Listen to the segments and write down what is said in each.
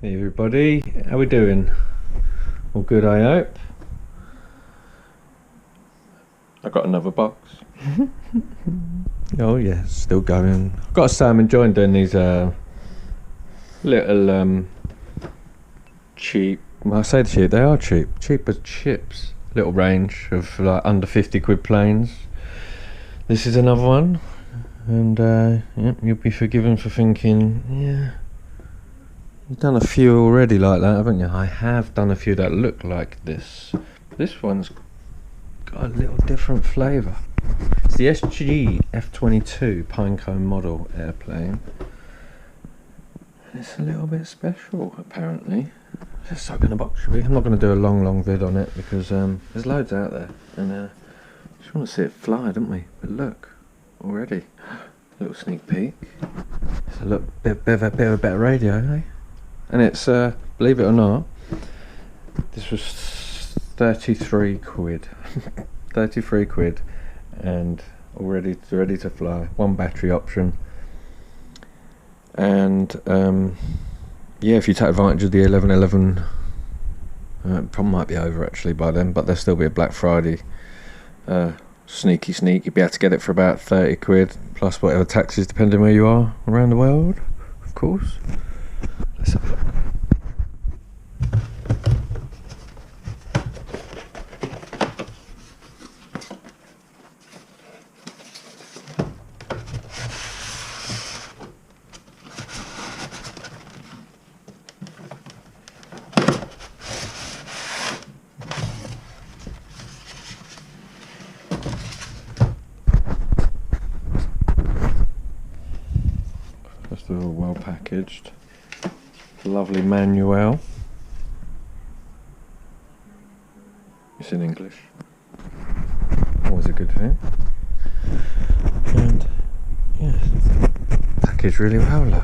Hey everybody, how we doing? All good, I hope. I got another box. Oh yeah, still going. I've got to say I'm enjoying doing these little cheap, well I say cheap, they are cheap as chips. Little range of like under 50 quid planes. This is another one, and yep, you'll be forgiven for thinking, yeah, you've done a few already like that, haven't you? I have done a few that look like this. This one's got a little different flavour. It's the SG-F22 Pinecone model airplane. And it's a little bit special, apparently. Let's soak in the box, shall we? I'm not going to do a long vid on it because there's loads out there, and just want to see it fly, don't we? But look, already, little sneak peek. It's a bit of a better radio, eh? And it's, believe it or not, this was 33 quid. 33 quid, and already ready to fly. One battery option, and yeah, if you take advantage of the 11.11, probably might be over actually by then, but there'll still be a Black Friday sneak. You'll be able to get it for about 30 quid plus whatever taxes, depending where you are around the world, of course. Let's have a look. First of all, well packaged. Lovely manual. It's in English. Always a good thing. And yeah, packaged really well. Look.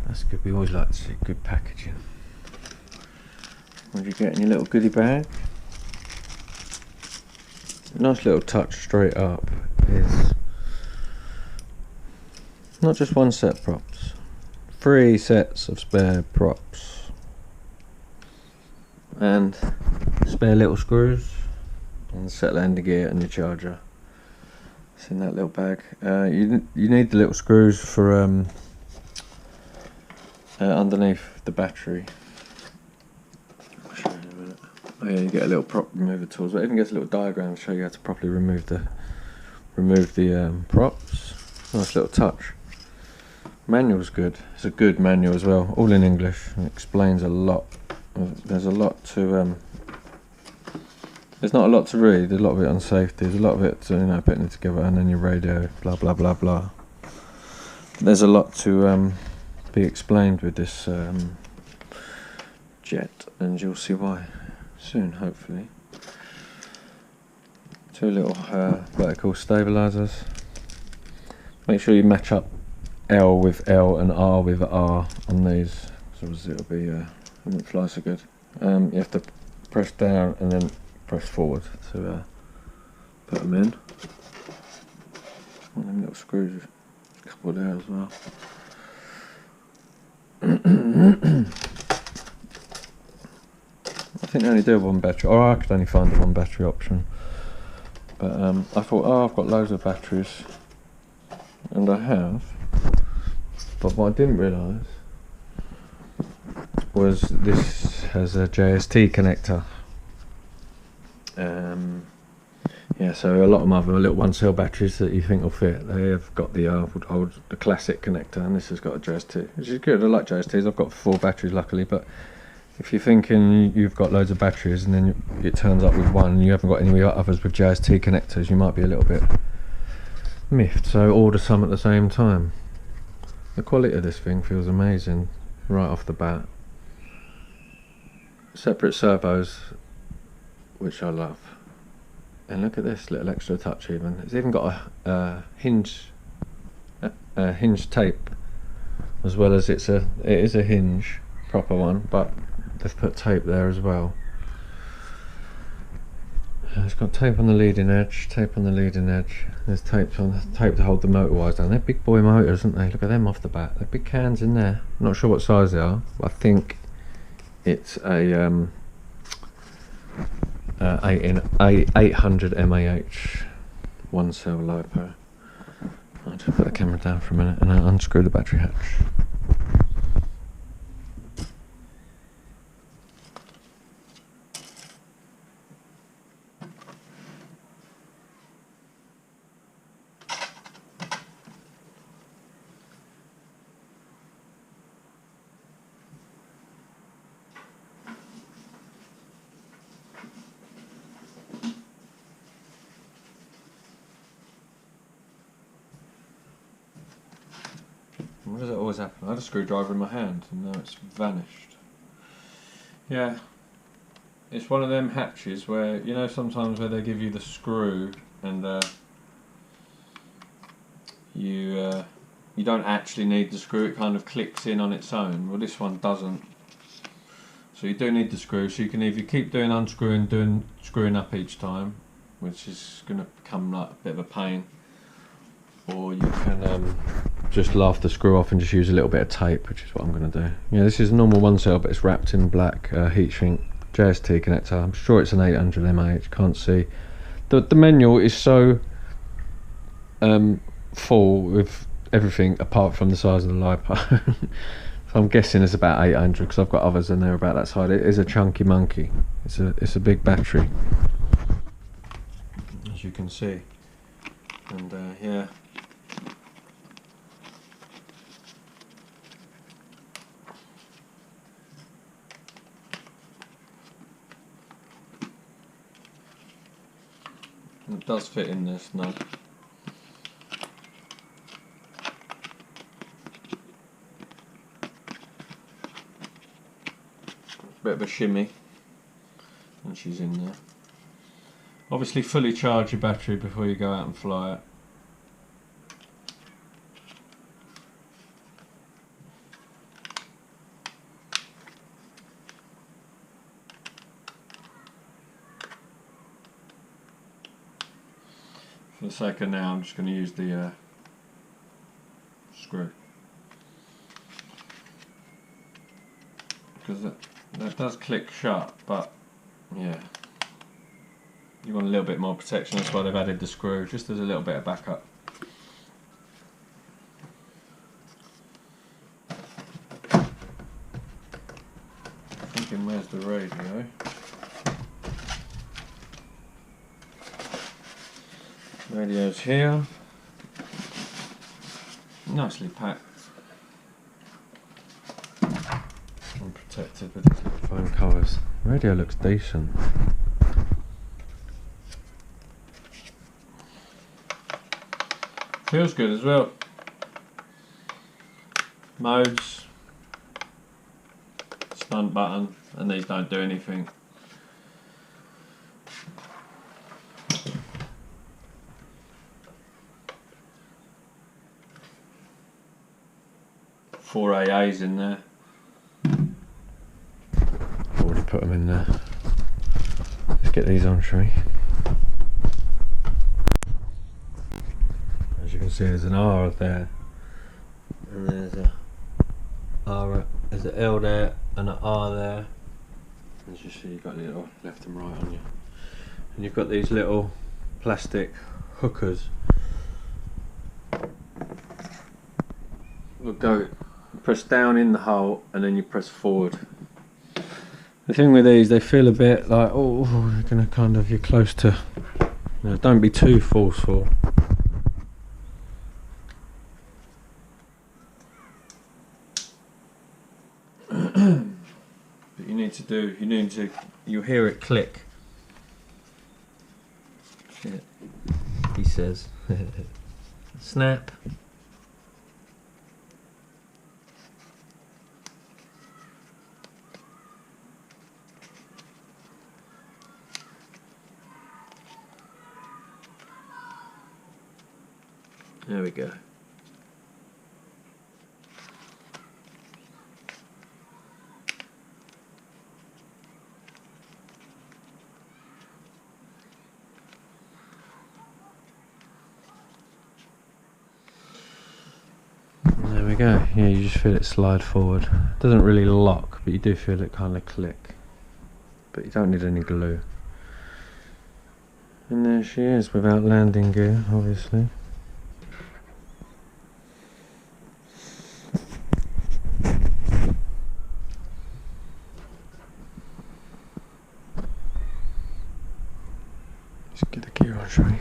That's good. We always like to see good packaging. What do you get in your little goodie bag? Nice little touch straight up is not just one set of props. 3 sets of spare props and spare little screws and the set landing gear and your charger. It's in that little bag. You need the little screws for underneath the battery. I'll show you in a minute. Oh yeah, you get a little prop remover tools, but it even gets a little diagram to show you how to properly remove the props. Nice little touch. Manual's good. It's a good manual as well, all in English, and explains a lot. There's a lot to there's not a lot to read. There's a lot of it on safety. There's a lot of it to, you know, putting it together, and then your radio, blah blah blah blah. There's a lot to be explained with this jet, and you'll see why soon, hopefully. 2 little vertical stabilizers. Make sure you match up L with L and R with R on these, so it'll be it won't fly so good. You have to press down and then press forward to put them in. One of them little screws, a couple there as well. I think they only do 1 battery, or I could only find the 1 battery option. But I thought, oh, I've got loads of batteries, and I have. But what I didn't realise was this has a JST connector. Yeah, so a lot of them are little 1-cell batteries that you think will fit. They have got the the classic connector, and this has got a JST, which is good. I like JSTs. I've got 4 batteries luckily, but if you're thinking you've got loads of batteries and then it turns up with 1 and you haven't got any others with JST connectors, you might be a little bit miffed. So order some at the same time. The quality of this thing feels amazing right off the bat. Separate servos, which I love. And look at this little extra touch even. It's even got a hinge tape, as well as it is a hinge, proper one, but they've put tape there as well. It's got tape on the leading edge, tape on the leading edge. There's tape to hold the motor wires down. They're big boy motors, aren't they? Look at them off the back. They're big cans in there. I'm not sure what size they are, but I think it's a 800 mAh 1-cell LiPo. I'll just put the camera down for a minute and I'll unscrew the battery hatch. Why does it always happen? I had a screwdriver in my hand and now it's vanished. Yeah, it's one of them hatches where, you know, sometimes where they give you the screw and you don't actually need the screw, it kind of clicks in on its own. Well, this one doesn't. So you do need the screw, so you can either keep doing unscrewing, doing screwing up each time, which is going to become like a bit of a pain, or you can just laugh the screw off and just use a little bit of tape, which is what I'm going to do. Yeah, this is a normal 1-cell, but it's wrapped in black heat shrink JST connector. I'm sure it's an 800 mAh, can't see. The manual is so full with everything apart from the size of the LiPo. So I'm guessing it's about 800 because I've got others and they're about that size. It is a chunky monkey. It's a big battery, as you can see. And yeah. It does fit in there snug. Bit of a shimmy, and she's in there. Obviously fully charge your battery before you go out and fly it. For the sake of now, I'm just going to use the screw, because that does click shut, but yeah, you want a little bit more protection. That's why they've added the screw, just as a little bit of backup. Thinking, where's the radio? Radio's here, nicely packed and protected with these little foam covers. Radio looks decent. Feels good as well. Modes, stunt button, and these don't do anything. Four AAs in there. Already put them in there. Let's get these on, shall we? As you can see, there's an R there, and there's a R. There's an L there and an R there. As you see, you've got a little left and right on you, and you've got these little plastic hookers. We'll go. Press down in the hole and then you press forward. The thing with these, they feel a bit like, oh, you're gonna kind of, you're close to, you know, don't be too forceful. But you'll hear it click. Shit, he says. Snap. There we go. we go. Yeah, you just feel it slide forward. It doesn't really lock, but you do feel it kind of click. But you don't need any glue. And there she is, without landing gear, obviously. Let's get the gear on, shall we?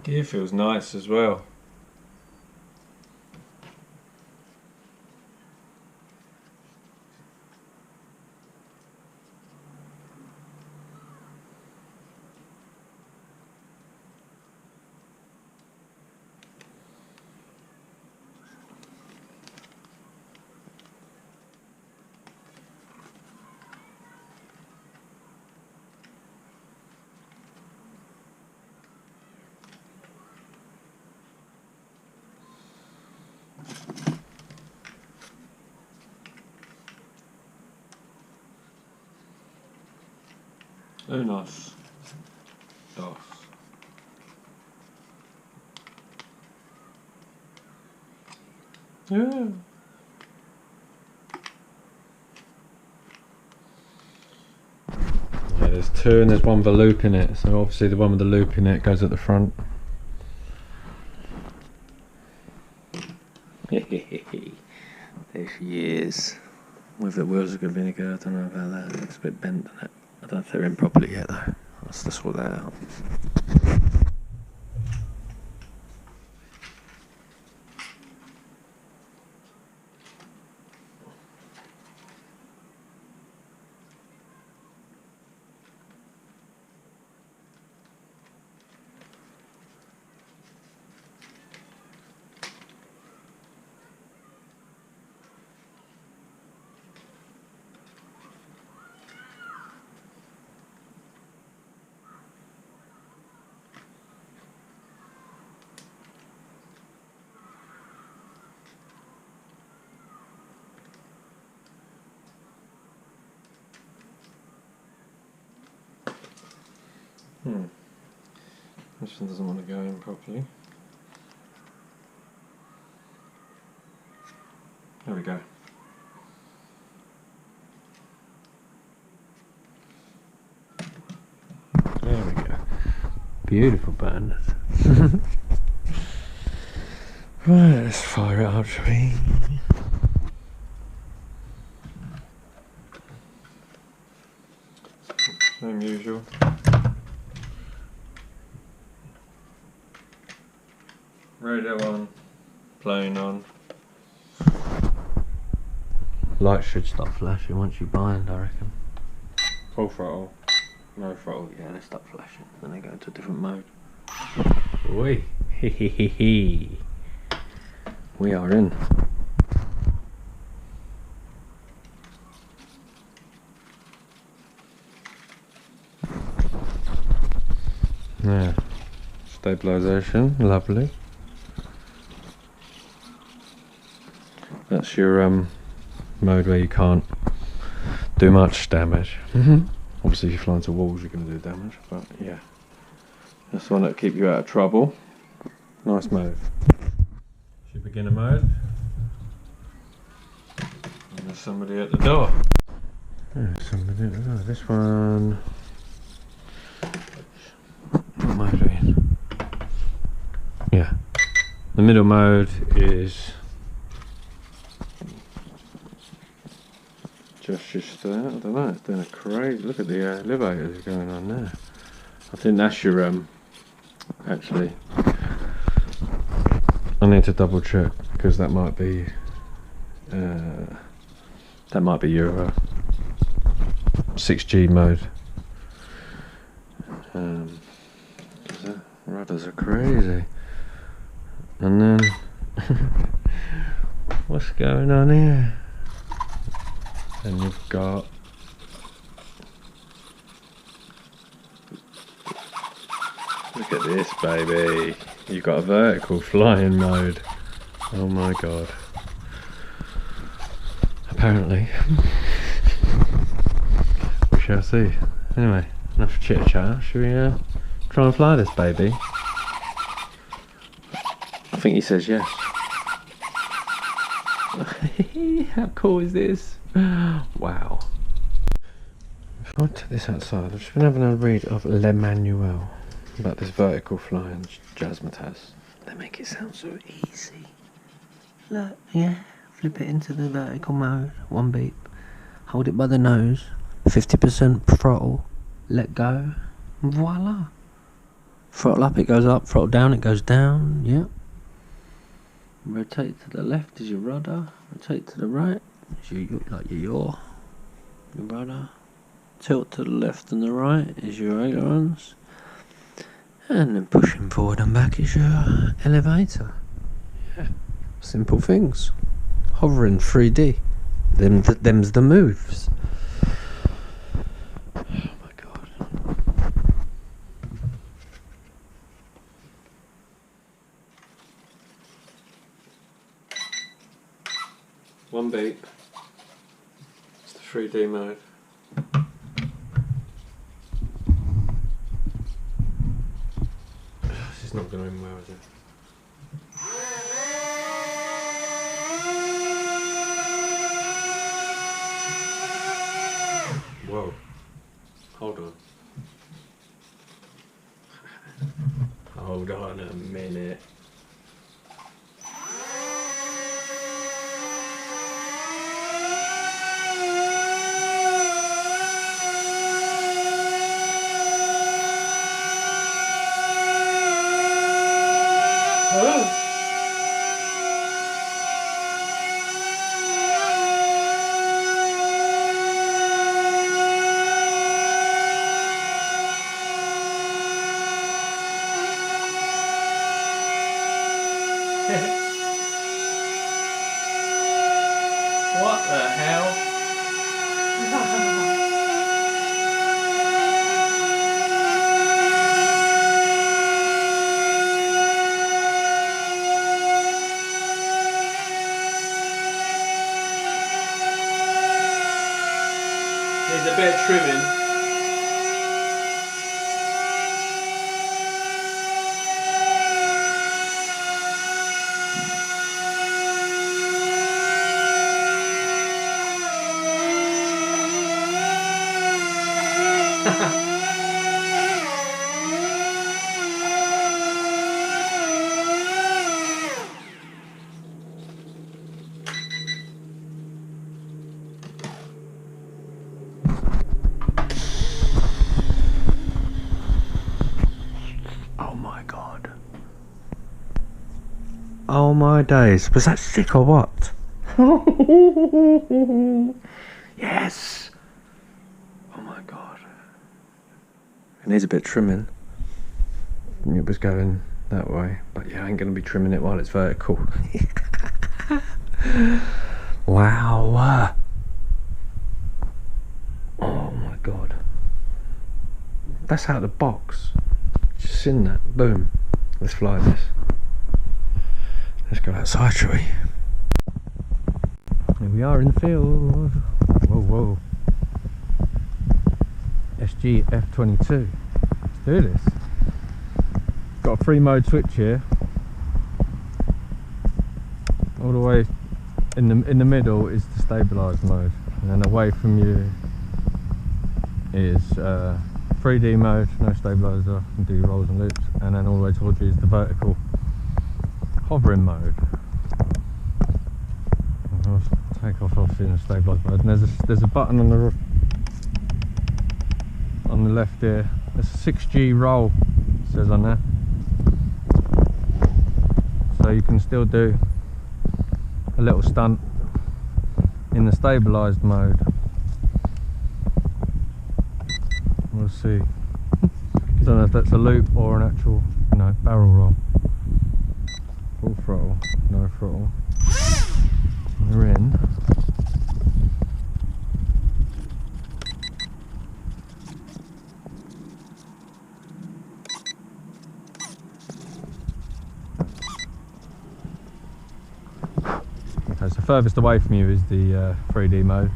Gear feels nice as well. Unos, dos. Yeah. Yeah, there's two and there's one with a loop in it, so obviously the one with the loop in it goes at the front. There she is. Whether the wheels are good vinegar, I don't know about that. It looks a bit bent, doesn't it? I don't know if they're in properly yet though. I'll have to sort that out. This one doesn't want to go in properly. There we go. There we go. Beautiful band. Right, let's fire it up, shall we? Same usual. Radio on, plane on. Lights should stop flashing once you bind, I reckon. Full throttle, no throttle, yeah, they stop flashing. Then they go into a different mode. Oi, hehehehe. We are in. Yeah, stabilisation, lovely. That's your mode where you can't do much damage. Obviously if you fly into walls you're going to do damage, but yeah. That's the one that'll keep you out of trouble. Nice mode. Your beginner mode. And there's somebody at the door. There's somebody at the door. This one... What mode are we in? Yeah. The middle mode is... Just I don't know, it's doing a crazy, look at the elevators going on there. I think that's your actually I need to double check because that might be your 6G mode. The rudders are crazy. And then what's going on here? And you've got look at this, baby. You've got a vertical flying mode. Oh my god. Apparently. We shall see. Anyway, enough chit chat. Should we try and fly this baby? I think he says yes. How cool is this? Wow. If I take this outside, I've just been having a read of Le Manuel about this vertical flying jazzmatazz. They make it sound so easy. Look, yeah, flip it into the vertical mode, 1 beep, hold it by the nose, 50% throttle, let go, and voila. Throttle up, it goes up, throttle down, it goes down, yep. Rotate to the left is your rudder, rotate to the right is your rudder. Tilt to the left and the right is your ailerons. And then pushing forward and back is your elevator. Yeah, simple things. Hovering 3D. Them's the moves. Oh my god. One beep. It's the 3D mode. This is not going to end well, is it? Whoa. Hold on. Hold on a minute. What the hell? Needs a bit of trimming. Oh my god. Oh my days. Was that sick or what? Yes. Oh my god. It needs a bit of trimming. It was going that way, but yeah, I ain't gonna be trimming it while it's vertical. Wow. Oh my god. That's out of the box. Just in that. Boom. Let's fly this. Let's go outside, shall we? Here we are in the field. Whoa, whoa. SG-F22. Let's do this. Got a 3-mode switch here. All the way in the middle is the stabilised mode, and then away from you is 3D mode, no stabiliser, can do rolls and loops, and then all the way towards you is the vertical hovering mode. I'll take off obviously in the stabilised mode, and there's a button on the left here. There's a 6G roll, it says on there, so you can still do a little stunt in the stabilised mode. We'll see. I don't know if that's a loop or an actual, barrel roll. Full throttle, no throttle. We're in. Okay, so furthest away from you is the 3D mode.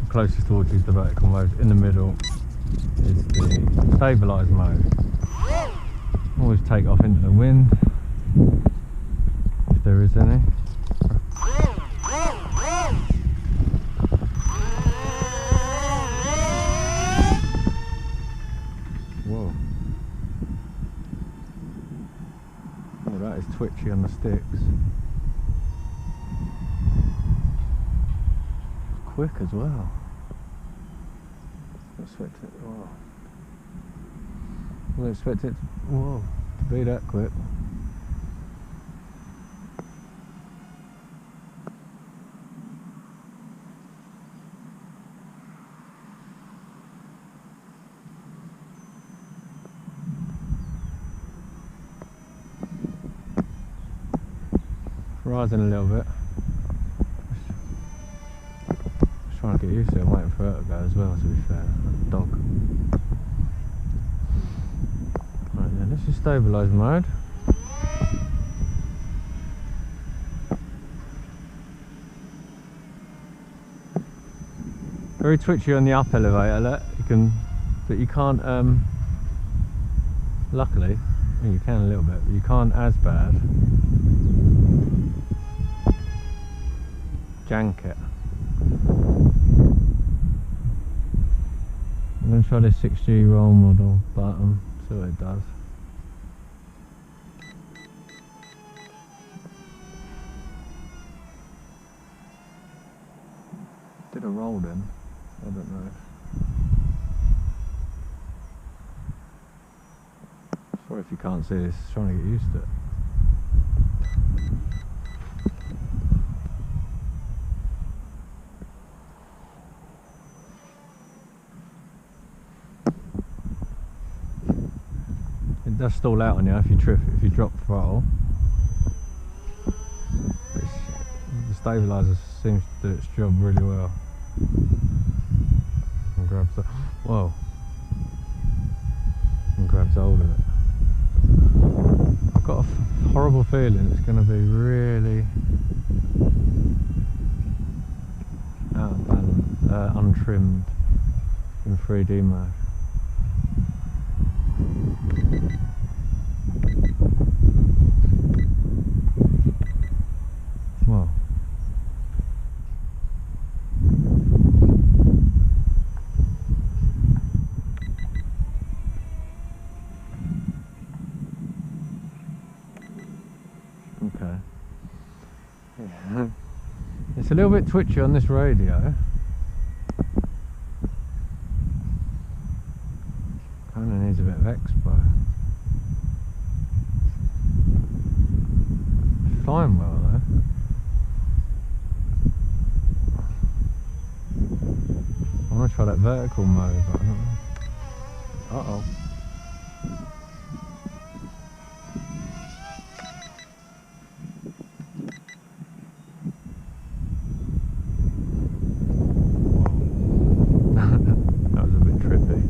The closest towards you is the vertical mode. In the middle is the stabilised mode. Always take off into the wind. there is any. Whoa. Oh, that is twitchy on the sticks. Quick as well. I expect it. Whoa. I didn't expect it. Whoa, to be that quick. Rising a little bit. Just trying to get used to it. I'm waiting for her to go as well, to be fair. Dog. Right then, this is stabilised mode. Very twitchy on the up elevator, look. But you can't. Luckily, well, you can a little bit, but you can't as bad. Jank it. I'm going to try this 6G roll model button, see what it does. Did a roll then? I don't know. Sorry if you can't see this, trying to get used to it. It does stall out on you if you drop throttle. The stabiliser seems to do its job really well. And grabs the whoa. And grabs hold of it. I've got a horrible feeling it's going to be really out of balance, untrimmed in 3D mode. Whoa. Okay. Yeah. It's a little bit twitchy on this radio. Kind of needs a bit of expo. It's flying well though. I want to try that vertical mode, but I don't know. Uh-oh. That was a bit trippy.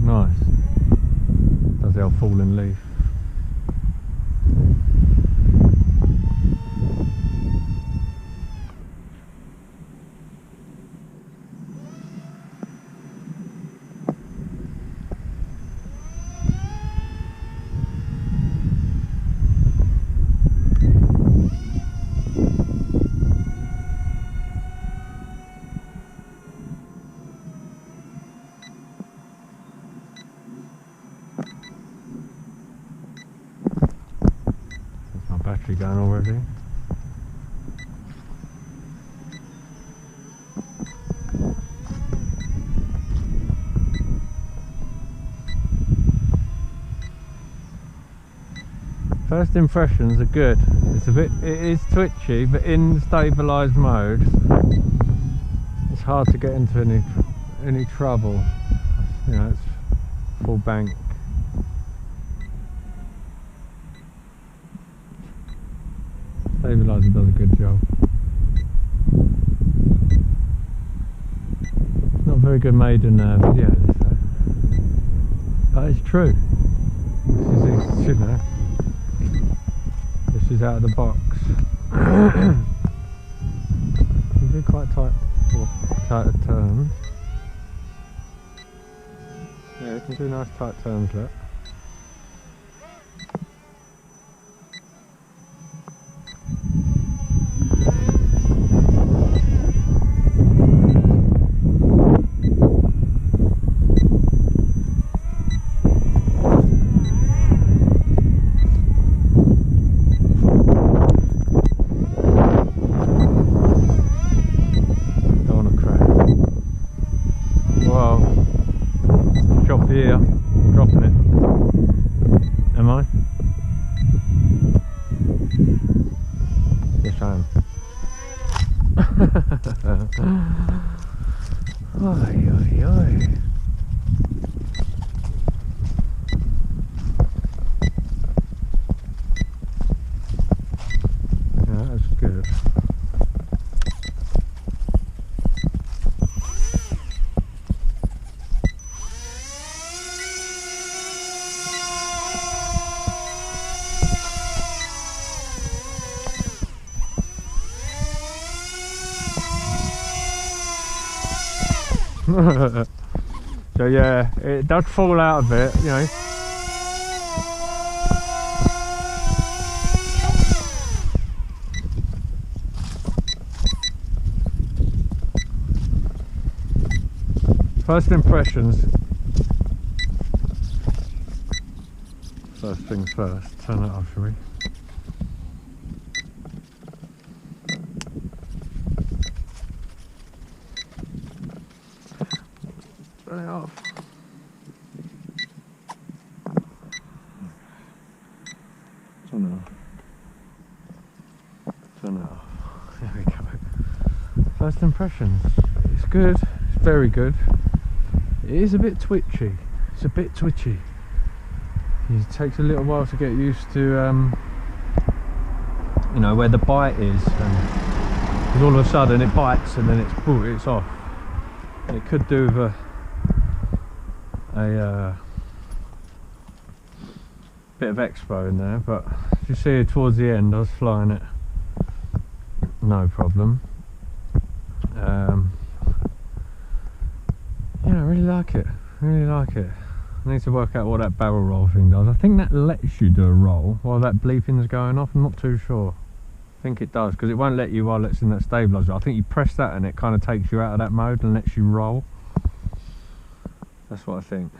Nice. Does the old falling leaf. Battery going already. First impressions are good. It is twitchy, but in stabilised mode, it's hard to get into any trouble. You know, it's full bank. Stabiliser does a good job. It's not a very good Maiden video, this though. That is true. This is, you know, this is out of the box. You do quite tight, tighter turns. Yeah, you can do nice tight turns, look. So yeah, it does fall out of it, you know. First impressions. First things first, turn it off, shall we? Turn it off. Turn it off. Turn it off. There we go. First impressions. It's good. It's very good. It is a bit twitchy. It's a bit twitchy. It takes a little while to get used to, you know, where the bite is, because all of a sudden it bites and then it's off. It could do with a bit of expo in there, but as you see towards the end, I was flying it no problem. Yeah, I really like it. Really like it. I need to work out what that barrel roll thing does. I think that lets you do a roll while that bleeping is going off. I'm not too sure. I think it does, because it won't let you while it's in that stabiliser. I think you press that and it kind of takes you out of that mode and lets you roll. That's what I think.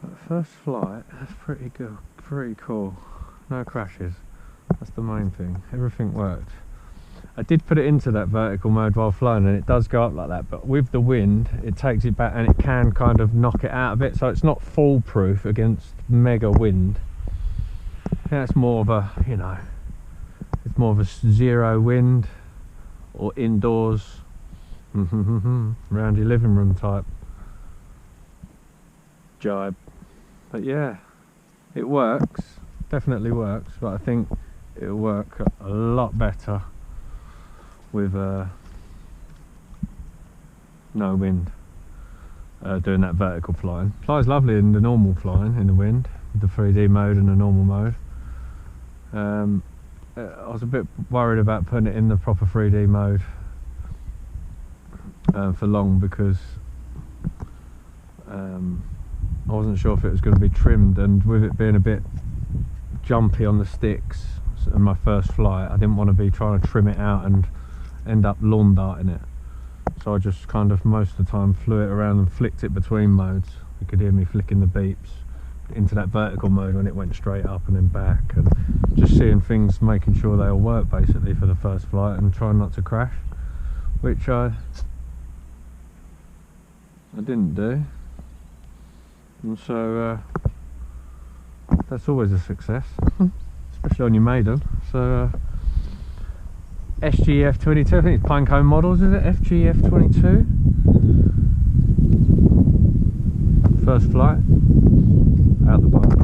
But first flight, that's pretty good. Pretty cool. No crashes. That's the main thing. Everything worked. I did put it into that vertical mode while flying and it does go up like that, but with the wind it takes it back and it can kind of knock it out of it, so it's not foolproof against mega wind. Yeah, it's more of a, you know, it's more of a zero wind or indoors round your living room type jibe. But yeah, it works, definitely works, but I think it'll work a lot better with no wind, doing that vertical flying. Flies lovely in the normal flying in the wind with the 3D mode and the normal mode. I was a bit worried about putting it in the proper 3D mode for long, because I wasn't sure if it was going to be trimmed, and with it being a bit jumpy on the sticks and my first flight, I didn't want to be trying to trim it out and end up lawn darting it. So I just kind of most of the time flew it around and flicked it between modes. You could hear me flicking the beeps into that vertical mode when it went straight up and then back, and just seeing things, making sure they all work basically for the first flight and trying not to crash, which I didn't do. And so that's always a success, especially on your Maiden. So SG-F22, I think it's Pinecone models, is it? SG-F22. First flight, out the box.